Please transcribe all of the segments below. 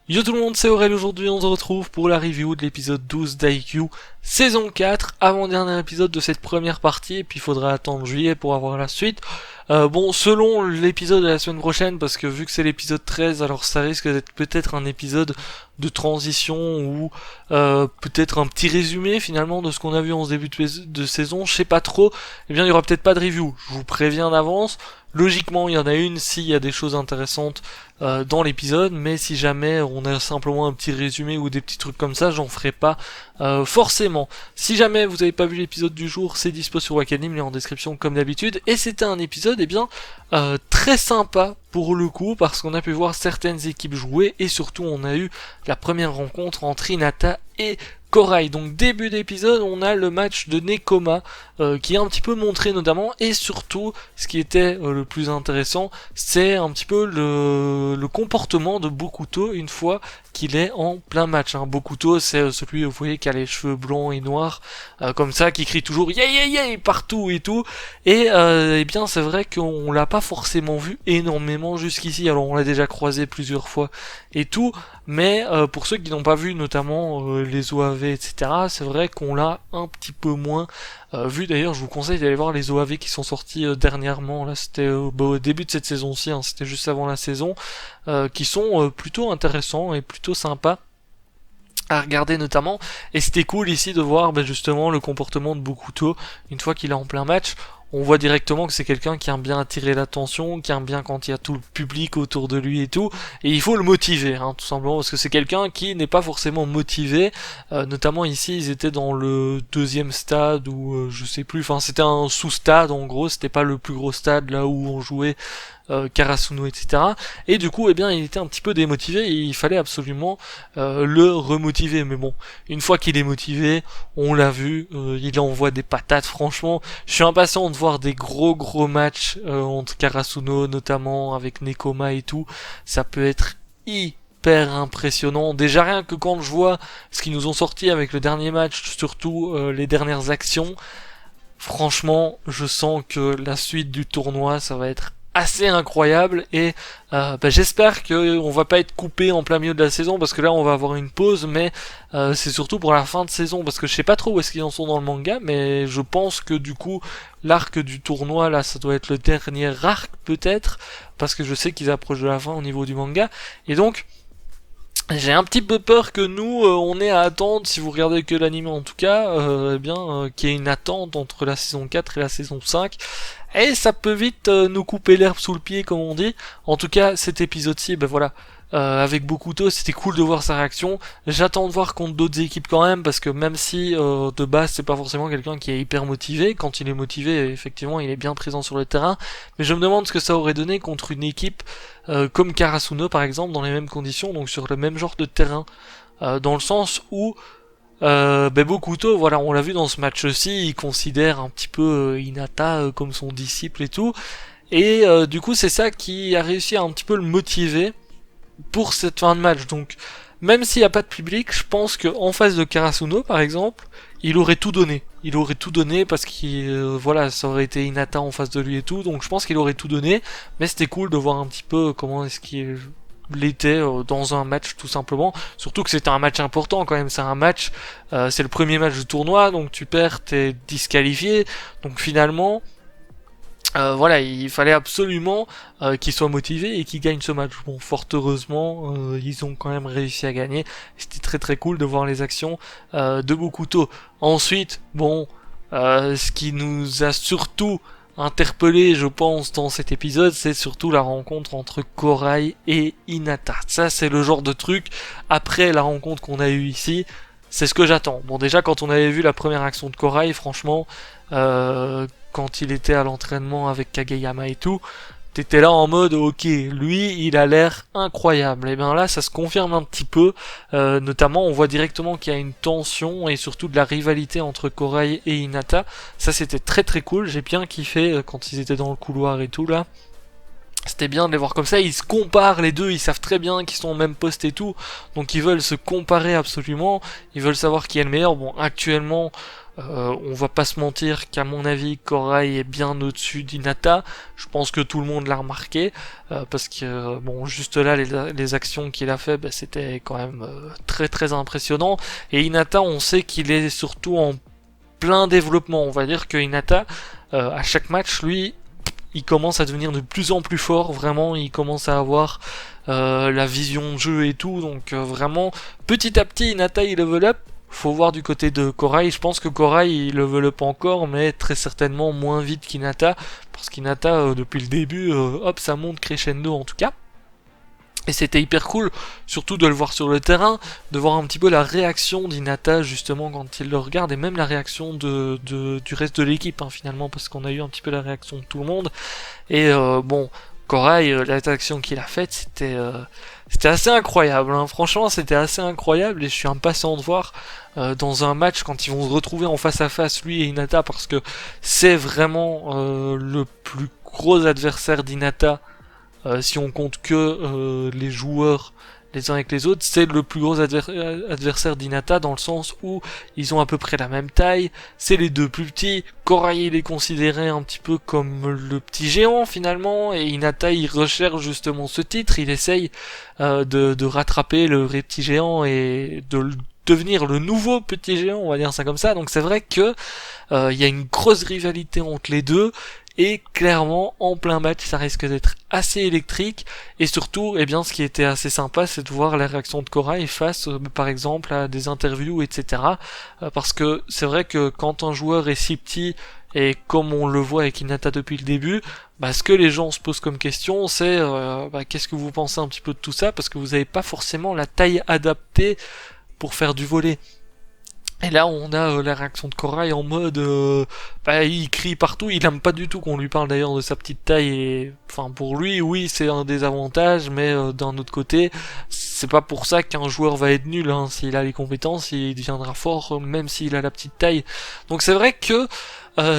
Yo tout le monde, c'est Aurel. Aujourd'hui on se retrouve pour la review de l'épisode 12 d'IQ saison 4, avant-dernier épisode de cette première partie, et puis il faudra attendre juillet pour avoir la suite. Bon, selon l'épisode de la semaine prochaine, parce que vu que c'est l'épisode 13, alors ça risque d'être peut-être un épisode de transition ou peut-être un petit résumé finalement de ce qu'on a vu en ce début de saison, je sais pas trop. Eh bien il y aura peut-être pas de review, je vous préviens d'avance. Logiquement il y en a une s'il y a des choses intéressantes dans l'épisode, mais si jamais on a simplement un petit résumé ou des petits trucs comme ça, j'en ferai pas forcément. Si jamais vous avez pas vu l'épisode du jour, c'est dispo sur Wakanim, il est en description comme d'habitude, et c'était un épisode très sympa pour le coup, parce qu'on a pu voir certaines équipes jouer, et surtout on a eu la première rencontre entre Hinata et Korai. Donc début d'épisode, on a le match de Nekoma qui est un petit peu montré notamment, et surtout ce qui était le plus intéressant, c'est un petit peu le comportement de Bokuto une fois qu'il est en plein match. Bokuto, c'est celui, vous voyez, qui a les cheveux blancs et noirs comme ça, qui crie toujours yeah yeah yeah partout et tout, et eh bien c'est vrai qu'on l'a pas forcément vu énormément jusqu'ici. Alors on l'a déjà croisé plusieurs fois et tout, mais pour ceux qui n'ont pas vu notamment les OAV etc, c'est vrai qu'on l'a un petit peu moins vu. D'ailleurs je vous conseille d'aller voir les OAV qui sont sortis dernièrement, là c'était au début de cette saison-ci, c'était juste avant la saison, qui sont plutôt intéressants et plutôt sympas à regarder notamment, et c'était cool ici de voir justement le comportement de Bokuto une fois qu'il est en plein match. On voit directement que c'est quelqu'un qui aime bien attirer l'attention, qui aime bien quand il y a tout le public autour de lui et tout, et il faut le motiver, tout simplement, parce que c'est quelqu'un qui n'est pas forcément motivé, notamment ici ils étaient dans le deuxième stade, ou je sais plus, enfin c'était un sous-stade en gros, c'était pas le plus gros stade là où on jouait Karasuno etc, et du coup il était un petit peu démotivé, et il fallait absolument le remotiver. Mais bon, une fois qu'il est motivé, on l'a vu, il envoie des patates. Franchement, je suis impatient de voir des gros matchs entre Karasuno notamment, avec Nekoma et tout. Ça peut être hyper impressionnant. Déjà rien que quand je vois ce qu'ils nous ont sorti avec le dernier match, surtout les dernières actions, franchement je sens que la suite du tournoi ça va être assez incroyable, et j'espère qu'on va pas être coupé en plein milieu de la saison, parce que là on va avoir une pause, mais c'est surtout pour la fin de saison, parce que je sais pas trop où est-ce qu'ils en sont dans le manga, mais je pense que du coup l'arc du tournoi là ça doit être le dernier arc peut-être, parce que je sais qu'ils approchent de la fin au niveau du manga, et donc j'ai un petit peu peur que nous, on ait à attendre, si vous regardez que l'anime en tout cas, qu'il y ait une attente entre la saison 4 et la saison 5, et ça peut vite nous couper l'herbe sous le pied comme on dit. En tout cas cet épisode-ci, avec Bokuto, c'était cool de voir sa réaction. J'attends de voir contre d'autres équipes quand même, parce que même si de base c'est pas forcément quelqu'un qui est hyper motivé, quand il est motivé effectivement il est bien présent sur le terrain, mais je me demande ce que ça aurait donné contre une équipe comme Karasuno par exemple, dans les mêmes conditions, donc sur le même genre de terrain, dans le sens où Bokuto, voilà, on l'a vu dans ce match aussi, il considère un petit peu Hinata comme son disciple et tout, et du coup c'est ça qui a réussi à un petit peu le motiver pour cette fin de match. Donc même s'il n'y a pas de public, je pense qu'en face de Karasuno par exemple, il aurait tout donné. Il aurait tout donné parce que voilà, ça aurait été Hinata en face de lui et tout, donc je pense qu'il aurait tout donné, mais c'était cool de voir un petit peu comment est-ce qu'il l'était dans un match tout simplement, surtout que c'était un match important quand même, c'est un match, c'est le premier match du tournoi, donc tu perds, t'es disqualifié, donc finalement voilà, il fallait absolument qu'ils soient motivés et qu'ils gagnent ce match. Bon, fort heureusement, ils ont quand même réussi à gagner. C'était très cool de voir les actions de Bokuto. Ensuite, bon, ce qui nous a surtout interpellé, je pense, dans cet épisode, c'est surtout la rencontre entre Korai et Hinata. Ça, c'est le genre de truc, après la rencontre qu'on a eue ici, c'est ce que j'attends. Bon, déjà, quand on avait vu la première action de Korai, franchement, quand il était à l'entraînement avec Kageyama et tout, t'étais là en mode ok, lui il a l'air incroyable. Et bien là ça se confirme un petit peu, notamment on voit directement qu'il y a une tension et surtout de la rivalité entre Korai et Hinata. Ça c'était très cool, j'ai bien kiffé quand ils étaient dans le couloir et tout là. C'était bien de les voir comme ça, ils se comparent les deux, ils savent très bien qu'ils sont au même poste et tout, donc ils veulent se comparer absolument, ils veulent savoir qui est le meilleur. Bon, actuellement, On va pas se mentir qu'à mon avis, Korai est bien au-dessus d'Hinata. Je pense que tout le monde l'a remarqué, parce que bon, juste là, les actions qu'il a fait, c'était quand même très très impressionnant. Et Hinata, on sait qu'il est surtout en plein développement. On va dire que Hinata, à chaque match, lui, il commence à devenir de plus en plus fort. Vraiment, il commence à avoir la vision de jeu et tout. Donc vraiment, petit à petit, Hinata il level up. Faut voir du côté de Korai. Je pense que Korai il level up encore, mais très certainement moins vite qu'Hinata, parce qu'Hinata depuis le début, hop, ça monte crescendo en tout cas. Et c'était hyper cool, surtout de le voir sur le terrain, de voir un petit peu la réaction d'Hinata justement quand il le regarde, et même la réaction du reste de l'équipe finalement, parce qu'on a eu un petit peu la réaction de tout le monde. Et bon, Korai, l'action qu'il a faite, c'était assez incroyable. Franchement, c'était assez incroyable, et je suis impatient de voir dans un match quand ils vont se retrouver en face à face, lui et Hinata, parce que c'est vraiment le plus gros adversaire d'Hinata. Si on compte que les joueurs les uns avec les autres, c'est le plus gros adversaire d'Hinata, dans le sens où ils ont à peu près la même taille, c'est les deux plus petits. Korai il est considéré un petit peu comme le petit géant finalement, et Hinata il recherche justement ce titre, il essaye de rattraper le vrai petit géant et de devenir le nouveau petit géant, on va dire ça comme ça. Donc c'est vrai que il y a une grosse rivalité entre les deux. Et clairement, en plein match, ça risque d'être assez électrique. Et surtout, eh bien, ce qui était assez sympa, c'est de voir la réaction de Korai face, par exemple, à des interviews, etc. Parce que c'est vrai que quand un joueur est si petit, et comme on le voit avec Hinata depuis le début, ce que les gens se posent comme question, c'est qu'est-ce que vous pensez un petit peu de tout ça, parce que vous n'avez pas forcément la taille adaptée pour faire du volley. Et là, on a la réaction de Korai en mode, il crie partout, il aime pas du tout qu'on lui parle d'ailleurs de sa petite taille, et enfin pour lui, oui, c'est un désavantage, mais d'un autre côté, c'est pas pour ça qu'un joueur va être nul, s'il a les compétences, il deviendra fort, même s'il a la petite taille. Donc c'est vrai que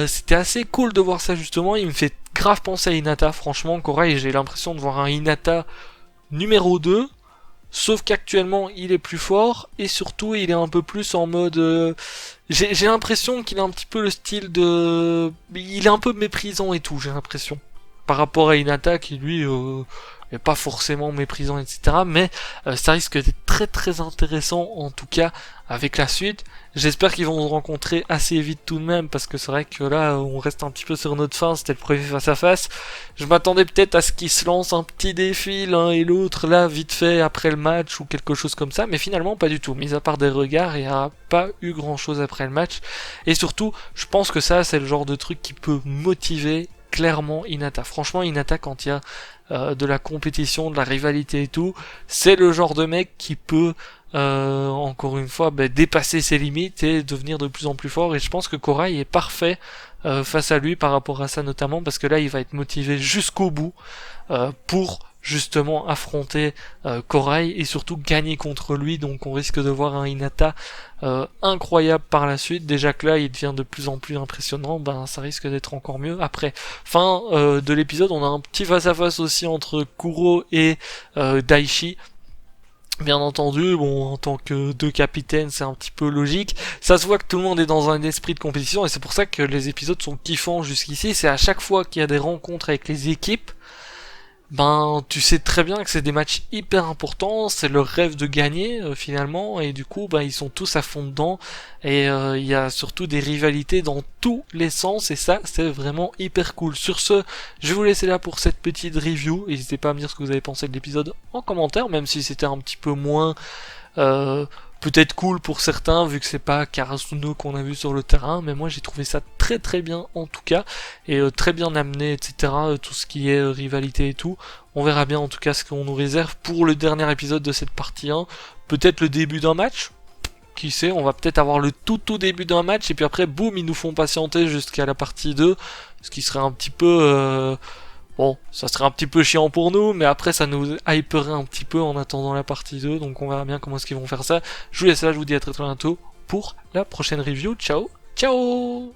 c'était assez cool de voir ça justement, il me fait grave penser à Hinata, franchement, Korai, j'ai l'impression de voir un Hinata numéro 2, sauf qu'actuellement il est plus fort, et surtout il est un peu plus en mode... J'ai l'impression qu'il a un petit peu le style de... Il est un peu méprisant et tout, j'ai l'impression. Par rapport à Hinata qui lui est pas forcément méprisant, etc. Mais ça risque d'être très très intéressant en tout cas avec la suite. J'espère qu'ils vont se rencontrer assez vite tout de même, parce que c'est vrai que là on reste un petit peu sur notre fin, c'était le premier face à face. Je m'attendais peut-être à ce qu'ils se lancent un petit défi l'un et l'autre là vite fait après le match ou quelque chose comme ça, mais finalement pas du tout, mis à part des regards, il n'y a pas eu grand chose après le match. Et surtout je pense que ça c'est le genre de truc qui peut motiver clairement Hinata. Franchement Hinata, quand il y a de la compétition, de la rivalité et tout, c'est le genre de mec qui peut encore une fois dépasser ses limites et devenir de plus en plus fort, et je pense que Korai est parfait face à lui par rapport à ça, notamment parce que là il va être motivé jusqu'au bout pour justement affronter Korai et surtout gagner contre lui. Donc on risque de voir un Hinata incroyable par la suite. Déjà que là il devient de plus en plus impressionnant, ça risque d'être encore mieux. Après, fin de l'épisode, on a un petit face à face aussi entre Kuro et Daichi. Bien entendu, bon, en tant que deux capitaines, c'est un petit peu logique. Ça se voit que tout le monde est dans un esprit de compétition, et c'est pour ça que les épisodes sont kiffants jusqu'ici. C'est à chaque fois qu'il y a des rencontres avec les équipes, tu sais très bien que c'est des matchs hyper importants, c'est leur rêve de gagner finalement, et du coup ils sont tous à fond dedans, et il y a surtout des rivalités dans tous les sens, et ça c'est vraiment hyper cool. Sur ce, je vais vous laisser là pour cette petite review. N'hésitez pas à me dire ce que vous avez pensé de l'épisode en commentaire, même si c'était un petit peu moins peut-être cool pour certains, vu que c'est pas Karasuno qu'on a vu sur le terrain, mais moi j'ai trouvé ça très très bien en tout cas, et très bien amené, etc. Tout ce qui est rivalité et tout. On verra bien en tout cas ce qu'on nous réserve pour le dernier épisode de cette partie 1. Peut-être le début d'un match, qui sait, on va peut-être avoir le tout début d'un match, et puis après boum, ils nous font patienter jusqu'à la partie 2, ce qui serait un petit peu... Bon, ça serait un petit peu chiant pour nous, mais après ça nous hyperait un petit peu en attendant la partie 2, donc on verra bien comment est-ce qu'ils vont faire ça. Je vous laisse là, je vous dis à très bientôt pour la prochaine review. Ciao, ciao!